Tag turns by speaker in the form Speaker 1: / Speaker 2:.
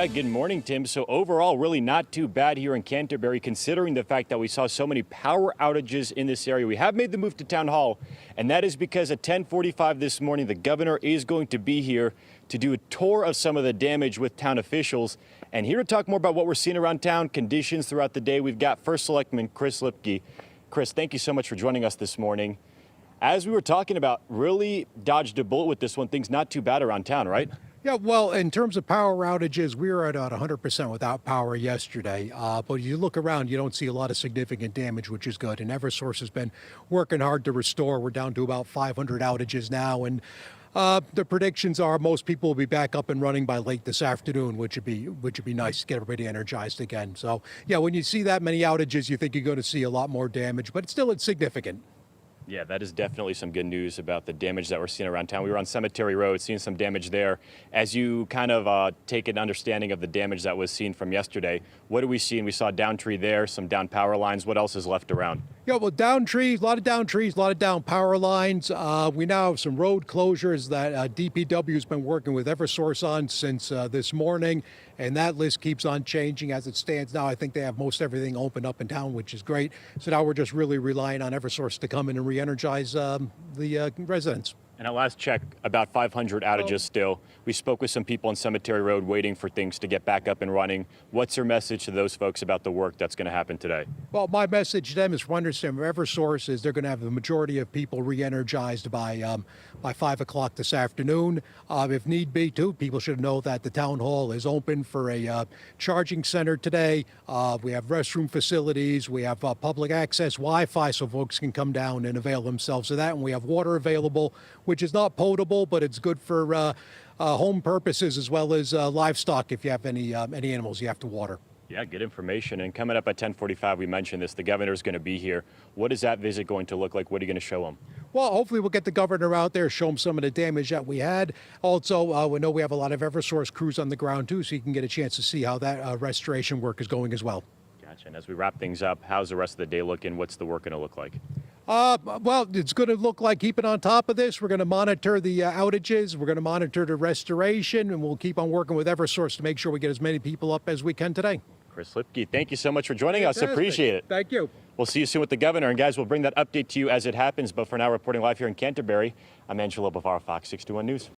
Speaker 1: Good morning, Tim. So overall, really not too bad here in Canterbury, considering the fact that we saw so many power outages in this area. We have made the move to Town Hall, and that is because at 10:45 this morning, the governor is going to be here to do a tour of some of the damage with town officials. And here to talk more about what we're seeing around town, conditions throughout the day, we've got First Selectman Chris Lippke. Chris, thank you so much for joining us this morning. As we were talking about, really dodged a bullet with this one. Things not too bad around town, right?
Speaker 2: Yeah, well, in terms of power outages, we were at about 100% without power yesterday. But you look around, you don't see a lot of significant damage, which is good. And Eversource has been working hard to restore. We're down to about 500 outages now. And the predictions are most people will be back up and running by late this afternoon, which would be nice to get everybody energized again. So, yeah, when you see that many outages, you think you're going to see a lot more damage, but still it's significant.
Speaker 1: Yeah, that is definitely some good news about the damage that we're seeing around town. We were on Cemetery Road, seeing some damage there. As you kind of take an understanding of the damage that was seen from yesterday, what are we seeing? We saw down tree there, some down power lines. What else is left around?
Speaker 2: Yeah, well, down trees, a lot of down trees, a lot of down power lines. We now have some road closures that DPW has been working with Eversource on since this morning, and that list keeps on changing as it stands now. I think they have most everything open up in town, which is great. So now we're just really relying on Eversource to come in and re-energize the residents.
Speaker 1: And at last check, about 500 outages still. We spoke with some people on Cemetery Road waiting for things to get back up and running. What's your message to those folks about the work that's going to happen today?
Speaker 2: Well, my message to them is from understanding from Eversource is they're going to have the majority of people re-energized by 5 o'clock this afternoon. If need be, too, people should know that the town hall is open for a charging center today. We have restroom facilities. We have public access Wi-Fi so folks can come down and avail themselves of that. And we have water available, which is not potable, but it's good for home purposes as well as livestock. If you have any animals you have to water.
Speaker 1: Yeah, good information. And coming up at 10:45, we mentioned this, the governor's going to be here. What is that visit going to look like? What are you going to show him?
Speaker 2: Well, hopefully we'll get the governor out there, show him some of the damage that we had. Also, we know we have a lot of Eversource crews on the ground, too, so you can get a chance to see how that restoration work is going as well.
Speaker 1: Gotcha. And as we wrap things up, how's the rest of the day looking? What's the work going to look like?
Speaker 2: Well, it's going to look like keeping on top of this. We're going to monitor the outages. We're going to monitor the restoration, and we'll keep on working with Eversource to make sure we get as many people up as we can today.
Speaker 1: Chris Lippke, thank you so much for joining us. Appreciate it.
Speaker 2: Thank you.
Speaker 1: We'll see you soon with the governor. And guys, we'll bring that update to you as it happens. But for now, reporting live here in Canterbury, I'm Angelo Bavaro, Fox 61 News.